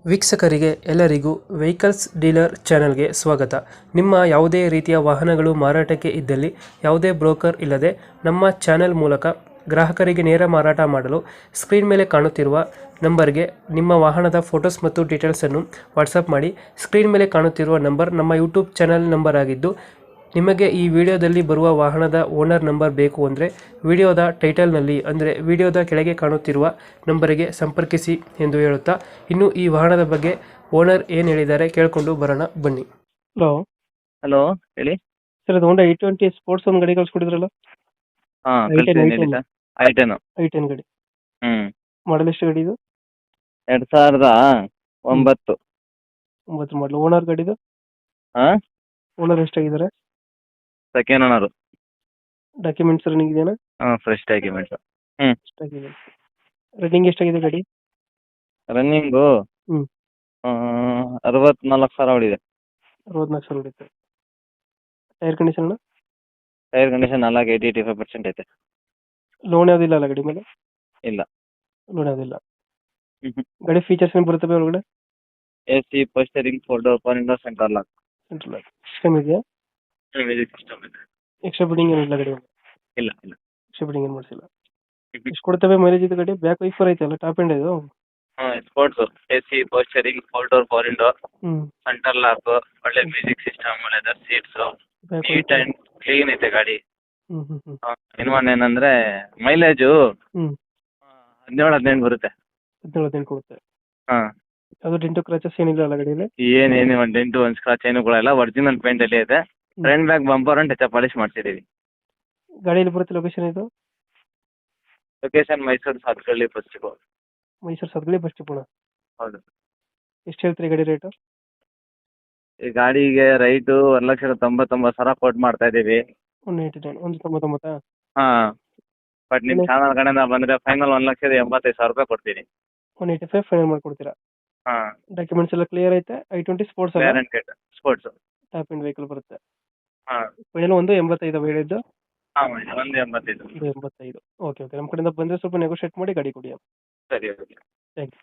ವೀಕ್ಷಕರಿಗೆ ಎಲ್ಲರಿಗೂ vehicles dealer ಚಾನೆಲ್ಗೆ ಸ್ವಾಗತ. ನಿಮ್ಮ ಯಾವುದೇ ರೀತಿಯ ವಾಹನಗಳು ಮಾರಾಟಕ್ಕೆ ಇದ್ದಲ್ಲಿ ಯಾವುದೇ ಬ್ರೋಕರ್ ಇಲ್ಲದೆ ನಮ್ಮ ಚಾನೆಲ್ ಮೂಲಕ ಗ್ರಾಹಕರಿಗೆ ನೇರ ಮಾರಾಟ ಮಾಡಲು ಸ್ಕ್ರೀನ್ ಮೇಲೆ ಕಾಣುತ್ತಿರುವ ನಂಬರ್ಗೆ ನಿಮ್ಮ ವಾಹನದ ಫೋಟೋಸ್ ಮತ್ತು ಡೀಟೇಲ್ಸನ್ನು ವಾಟ್ಸಪ್ ಮಾಡಿ. ಸ್ಕ್ರೀನ್ ಮೇಲೆ ಕಾಣುತ್ತಿರುವ ನಂಬರ್ ನಮ್ಮ ಯೂಟ್ಯೂಬ್ ಚಾನೆಲ್ ನಂಬರ್ ಆಗಿದ್ದು, ನಿಮಗೆ ಈ ವಿಡಿಯೋದಲ್ಲಿ ಬರುವ ವಾಹನದ ಓನರ್ ನಂಬರ್ ಬೇಕು ಅಂದರೆ ವಿಡಿಯೋದ ಟೈಟಲ್ನಲ್ಲಿ ಅಂದರೆ ವಿಡಿಯೋದ ಕೆಳಗೆ ಕಾಣುತ್ತಿರುವ ನಂಬರಿಗೆ ಸಂಪರ್ಕಿಸಿ ಎಂದು ಹೇಳುತ್ತಾ, ಇನ್ನು ಈ ವಾಹನದ ಬಗ್ಗೆ ಓನರ್ ಏನು ಹೇಳಿದ್ದಾರೆ ಕೇಳಿಕೊಂಡು ಬರೋಣ ಬನ್ನಿ. ಹಲೋ ಹಲೋ, ಹೇಳಿ. ಸರ್, ಅದು ಹೋಂಡಾ i20 ಸ್ಪೋರ್ಟ್ಸ್ ಒಂದು ಗಾಡಿ ಕಳ್ಸ್ಕೊಡಿದ್ರಲ್ಲ, ಹಾಂ, I10, ಕಳಿಸಿದ್ದೀನಿ I10. ಹೇಳಿ ಸರ್. ಐಟೆನು. i10 ಗಾಡಿ ಹ್ಞೂ, ಮಾಡಲ್ ಎಷ್ಟು ಗಾಡಿ ಇದು? 2009. 9 ಮಾಡಲು. ಓನರ್ ಗಾಡಿದು ಹಾಂ, ಓನರ್ ಎಷ್ಟಾಗಿದ್ದಾರೆ? Second owner. ಡಾಕ್ಯುಮೆಂಟ್ಸ್ ರನ್ನಿಂಗ್ ಇದೆಯಾ? ಹಾಂ, ಫ್ರೆಶ್ ಡಾಕ್ಯುಮೆಂಟ್ಸು. ಹ್ಞೂ, ಎಷ್ಟಾಗಿದೆ? ರನ್ನಿಂಗ್ ಎಷ್ಟಾಗಿದೆ ಗಾಡಿ? ರನ್ನಿಂಗು ಹ್ಞೂ 64,000 ಹೊಡಿದೆ. 64,000 ಹೊಡಿತೆ. Tyre condition? ಟೈರ್ ಕಂಡೀಷನ್ 85% ಐತೆ. ಲೋನ್ ಯಾವುದಿಲ್ಲ ಅಲ್ಲ ಗಾಡಿ ಮೇಲೆ? ಇಲ್ಲ. ಲೋನ್ ಯಾವುದಿಲ್ಲ. ಹ್ಞೂ. ಗಾಡಿ ಫೀಚರ್ಸ್ ಏನು ಬರ್ತವೆ ಒಳಗಡೆ? AC, power steering, 4 power window, centre lock. Central system ಇದೆಯಾ? ಮ್ಯೂಸಿಕ್ ಸಿಸ್ಟಮ್ ಇದೆ. ಎಕ್ಸ್ಟ್ರಾ ಬಿಲ್ಡಿಂಗ್ ಏನಿಲ್ಲ ಗಾಡಿ? ಇಲ್ಲ ಇಲ್ಲ. ಎಕ್ಸ್ಟ್ರಾ ಬಿಲ್ಡಿಂಗ್ ಏನು ಮಾಡಿಸಿಲ್ಲ. ಹ್ಞೂ. ಎಷ್ಟು ಕೊಡ್ತವೆ ಮೈಲೇಜ್ ಇದು ಗಾಡಿ? ಬ್ಯಾಕ್ ವೈಫರ್ ಐತೆ ಅಲ್ಲ, ಟಾಪ್ ಎಂಡ್ ಇದು? ಹಾಂ, sports. AC, power steering, 4 power window, ಹ್ಞೂ. ಸೆಂಟರ್ ಲಾಕ್, ಒಳ್ಳೆ music system, leather seats, neat and clean ಐತೆ ಗಾಡಿ. ಹ್ಞೂ ಹ್ಞೂ ಹ್ಞೂ ಇನ್ನೊಂದು ಏನಂದರೆ ಮೈಲೇಜು ಹ್ಞೂ 17-18 ಬರುತ್ತೆ. 17 ಕೊಡುತ್ತೆ. ಹಾಂ, ಅದು ಡೆಂಟು ಕ್ರಾಚಸ್ ಏನಿಲ್ಲ ಅಲ್ಲ ಗಾಡಿಯಲ್ಲಿ? ಏನೇನು ಒಂದು ಡೆಂಟು ಒಂದು ಸ್ಕ್ರಾಚ್ ಏನು ಕೊಡಲ್ಲ. ಒರಿಜಿನಲ್ ಪೇಂಟಲ್ಲಿ ಇದೆ. ಫ್ರಂಟ್ ಬ್ಯಾಕ್ ಬಂಪರ್ ಅಂತ ಪಾಲಿಶ್ ಮಾಡಿಸಿದ್ದೀವಿ. ಗಾಡಿಯಲ್ಲಿ ಬರುತ್ತೆ ಲೊಕೇಶನ್ ಇದು? ಲೊಕೇಶನ್ ಮೈಸೂರು ಸಾತ್ಕಳ್ಳಿ ಫಸ್ಟಿಗೂ. ಮೈಸೂರು ಸದ್ಗಳಿ ಬಸ್ ಡಿಪೋಣ? ಹೌದು. ಎಷ್ಟು ಹೇಳ್ತೀರಿ ಗಾಡಿ ರೇಟು? ಈ ಗಾಡಿಗೆ ರೈಟು 1,99,000 ಕೋಟ್ ಮಾಡ್ತಾ ಇದ್ದೀವಿ. 189, 199. ಹಾಂ, ಬಟ್ ನಿಮ್ಮ ಚಾನಲ್ ಕಡೆಯಿಂದ ಬಂದರೆ ಫೈನಲ್ 1,85,000 ಕೊಡ್ತೀನಿ. 185 ಫೈನಲ್ ಮಾಡ್ಕೊಡ್ತೀರಾ? ಹಾಂ, ಡಾಕ್ಯುಮೆಂಟ್ಸ್ ಎಲ್ಲ ಕ್ಲಿಯರ್ ಐತೆ? i20 ಸ್ಪೋರ್ಟ್ಸ್ ಅಲ್ಲ? Guaranteed sports. Top end vehicle ಬರುತ್ತೆ. ಹಾಂ ಫೈನಲ್ 185 ಹೇಳಿದ್ದು? ಹಾಂ, 1,85,000. 185. ಓಕೆ ಓಕೆ, ನಮ್ಮ ಕಡೆಯಿಂದ ಬಂದರೆ ಸ್ವಲ್ಪ ನೆಗೋಷಿಯೇಟ್ ಮಾಡಿ ಗಾಡಿ ಕೊಡಿ. ಸರಿ, ಓಕೆ. Thank you.